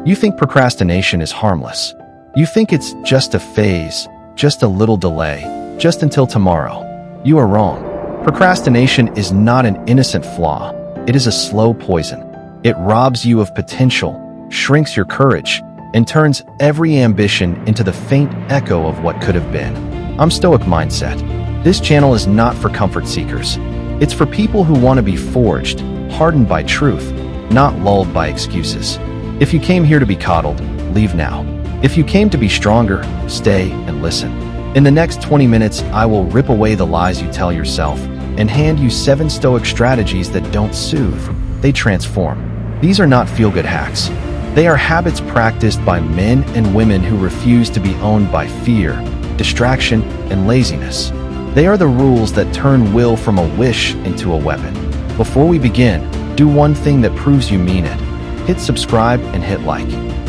You think procrastination is harmless. You think it's just a phase, just a little delay, just until tomorrow. You are wrong. Procrastination is not an innocent flaw. It is a slow poison. It robs you of potential, shrinks your courage, and turns every ambition into the faint echo of what could have been. I'm Stoic Mindset. This channel is not for comfort seekers. It's for people who want to be forged, hardened by truth, not lulled by excuses. If you came here to be coddled, leave now. If you came to be stronger, stay and listen. In the next 20 minutes, I will rip away the lies you tell yourself and hand you 7 Stoic strategies that don't soothe, they transform. These are not feel-good hacks. They are habits practiced by men and women who refuse to be owned by fear, distraction, and laziness. They are the rules that turn will from a wish into a weapon. Before we begin, do one thing that proves you mean it. Hit subscribe and hit like.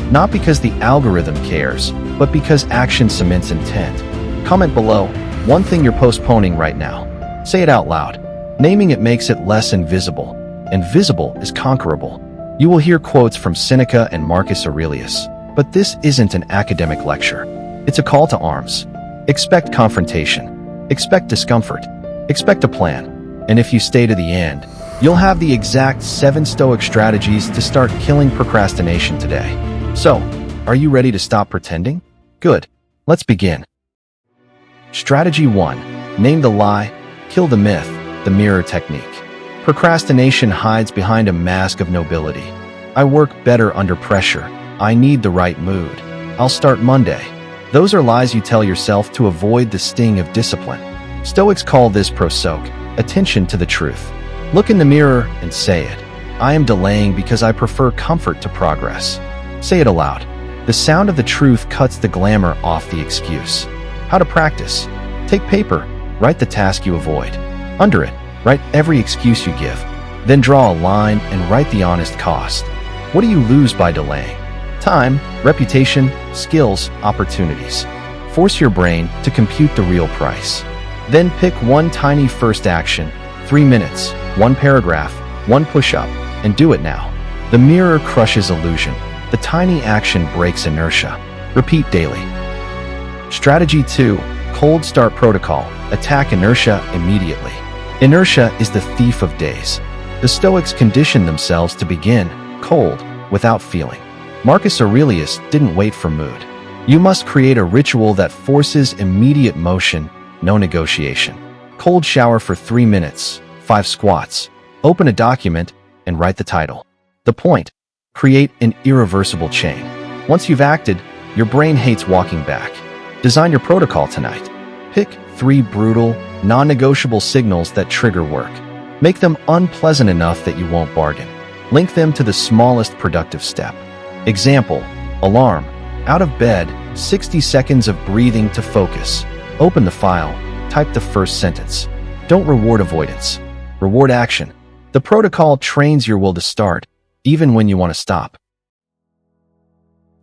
Not because the algorithm cares, but because action cements intent. Comment below one thing you're postponing right now. Say it out loud. Naming it makes it less invisible, and visible is conquerable. You will hear quotes from Seneca and Marcus Aurelius, but this isn't an academic lecture. It's a call to arms. Expect confrontation. Expect discomfort. Expect a plan. And if you stay to the end, you'll have the exact 7 Stoic strategies to start killing procrastination today. So, are you ready to stop pretending? Good. Let's begin. Strategy 1. Name the lie, kill the myth, the mirror technique. Procrastination hides behind a mask of nobility. I work better under pressure. I need the right mood. I'll start Monday. Those are lies you tell yourself to avoid the sting of discipline. Stoics call this prosoke, attention to the truth. Look in the mirror and say it. I am delaying because I prefer comfort to progress. Say it aloud. The sound of the truth cuts the glamour off the excuse. How to practice. Take paper. Write the task you avoid. Under it, write every excuse you give. Then draw a line and write the honest cost. What do you lose by delaying? Time, reputation, skills, opportunities. Force your brain to compute the real price. Then pick one tiny first action, 3 minutes, 1 paragraph, 1 push-up, and do it now. The mirror crushes illusion. The tiny action breaks inertia. Repeat daily. Strategy 2. Cold start protocol. Attack inertia immediately. Inertia is the thief of days. The Stoics conditioned themselves to begin cold, without feeling. Marcus Aurelius didn't wait for mood. You must create a ritual that forces immediate motion, no negotiation. Cold shower for 3 minutes, 5 squats. Open a document and write the title. The point. Create an irreversible chain. Once you've acted, your brain hates walking back. Design your protocol tonight. Pick 3 brutal, non-negotiable signals that trigger work. Make them unpleasant enough that you won't bargain. Link them to the smallest productive step. Example, alarm. Out of bed, 60 seconds of breathing to focus. Open the file, type the first sentence. Don't reward avoidance. Reward action. The protocol trains your will to start, even when you want to stop.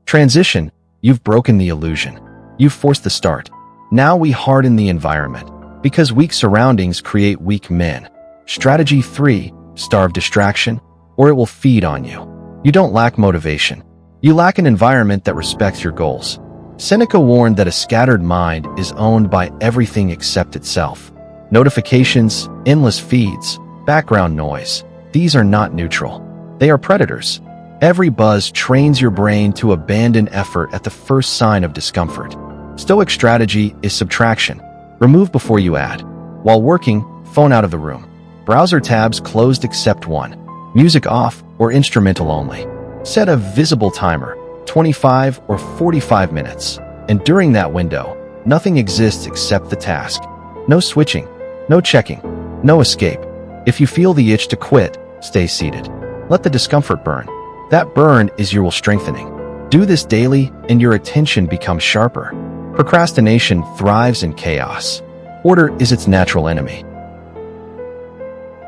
Transition. You've broken the illusion. You've forced the start. Now we harden the environment, because weak surroundings create weak men. Strategy 3. Starve distraction, or it will feed on you. You don't lack motivation. You lack an environment that respects your goals. Seneca warned that a scattered mind is owned by everything except itself. Notifications, endless feeds, background noise. These are not neutral. They are predators. Every buzz trains your brain to abandon effort at the first sign of discomfort. Stoic strategy is subtraction. Remove before you add. While working, phone out of the room. Browser tabs closed except one. Music off or instrumental only. Set a visible timer, 25 or 45 minutes. And during that window, nothing exists except the task. No switching, no checking, no escape. If you feel the itch to quit, stay seated. Let the discomfort burn. That burn is your will strengthening. Do this daily and your attention becomes sharper. Procrastination thrives in chaos. Order is its natural enemy.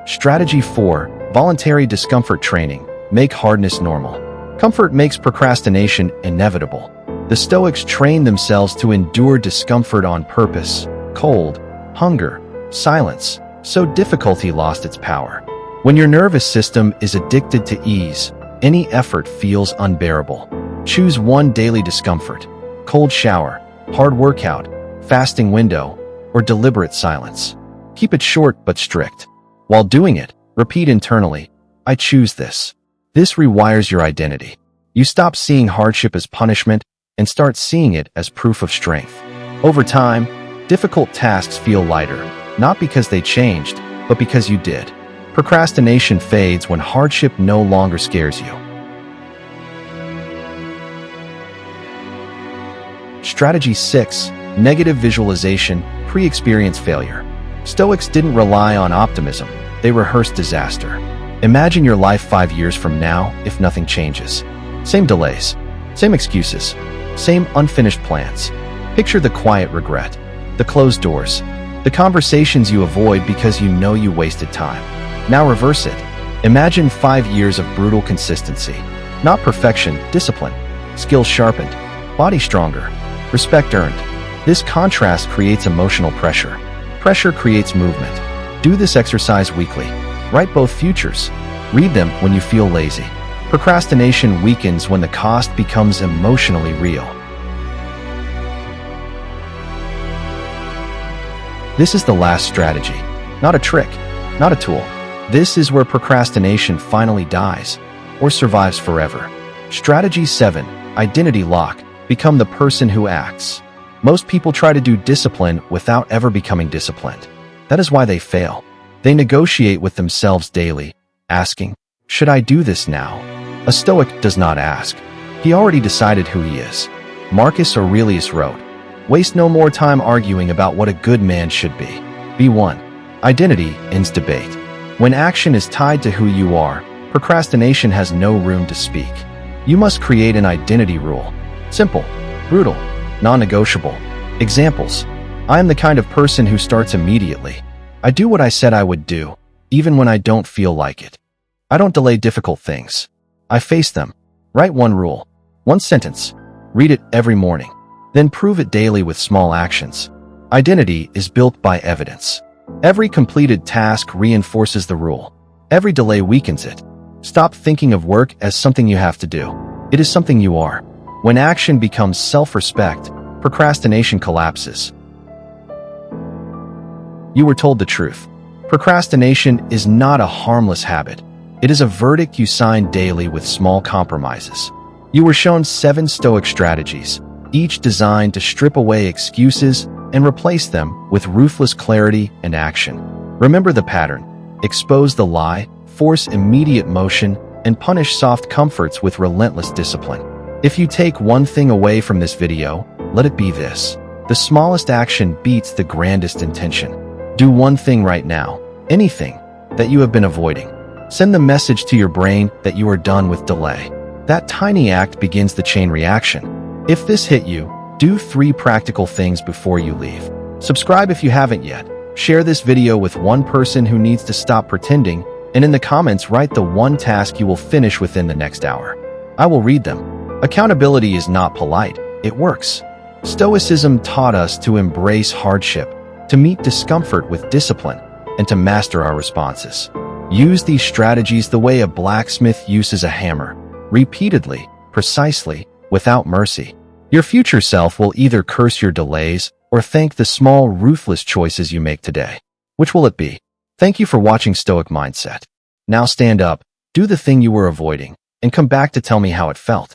Strategy 4. Voluntary discomfort training. Make hardness normal. Comfort makes procrastination inevitable. The Stoics trained themselves to endure discomfort on purpose. Cold, hunger, silence. So difficulty lost its power. When your nervous system is addicted to ease, any effort feels unbearable. Choose one daily discomfort: cold shower, hard workout, fasting window, or deliberate silence. Keep it short but strict. While doing it, repeat internally, "I choose this." This rewires your identity. You stop seeing hardship as punishment and start seeing it as proof of strength. Over time, difficult tasks feel lighter, not because they changed, but because you did. Procrastination fades when hardship no longer scares you. Strategy 6. Negative visualization, pre-experience failure. Stoics didn't rely on optimism, they rehearsed disaster. Imagine your life 5 years from now if nothing changes. Same delays, same excuses, same unfinished plans. Picture the quiet regret, the closed doors, the conversations you avoid because you know you wasted time. Now reverse it. Imagine 5 years of brutal consistency. Not perfection, discipline. Skills sharpened, body stronger, respect earned. This contrast creates emotional pressure. Pressure creates movement. Do this exercise weekly. Write both futures. Read them when you feel lazy. Procrastination weakens when the cost becomes emotionally real. This is the last strategy. Not a trick, not a tool. This is where procrastination finally dies, or survives forever. Strategy 7. Identity lock. Become the person who acts. Most people try to do discipline without ever becoming disciplined. That is why they fail. They negotiate with themselves daily, asking, "Should I do this now?" A Stoic does not ask. He already decided who he is. Marcus Aurelius wrote, "Waste no more time arguing about what a good man should be. Be one." Identity ends debate. When action is tied to who you are, procrastination has no room to speak. You must create an identity rule. Simple, brutal, non-negotiable. Examples: I am the kind of person who starts immediately. I do what I said I would do, even when I don't feel like it. I don't delay difficult things. I face them. Write one rule, one sentence. Read it every morning. Then prove it daily with small actions. Identity is built by evidence. Every completed task reinforces the rule. Every delay weakens it. Stop thinking of work as something you have to do. It is something you are. When action becomes self-respect, procrastination collapses. You were told the truth. Procrastination is not a harmless habit. It is a verdict you sign daily with small compromises. You were shown 7 Stoic strategies, each designed to strip away excuses and replace them with ruthless clarity and action. Remember the pattern. Expose the lie, force immediate motion, and punish soft comforts with relentless discipline. If you take one thing away from this video, let it be this: the smallest action beats the grandest intention. Do one thing right now, anything, that you have been avoiding. Send the message to your brain that you are done with delay. That tiny act begins the chain reaction. If this hit you, do 3 practical things before you leave. Subscribe if you haven't yet. Share this video with one person who needs to stop pretending, and in the comments write the one task you will finish within the next hour. I will read them. Accountability is not polite, it works. Stoicism taught us to embrace hardship, to meet discomfort with discipline, and to master our responses. Use these strategies the way a blacksmith uses a hammer, repeatedly, precisely, without mercy. Your future self will either curse your delays or thank the small, ruthless choices you make today. Which will it be? Thank you for watching Stoic Mindset. Now stand up, do the thing you were avoiding, and come back to tell me how it felt.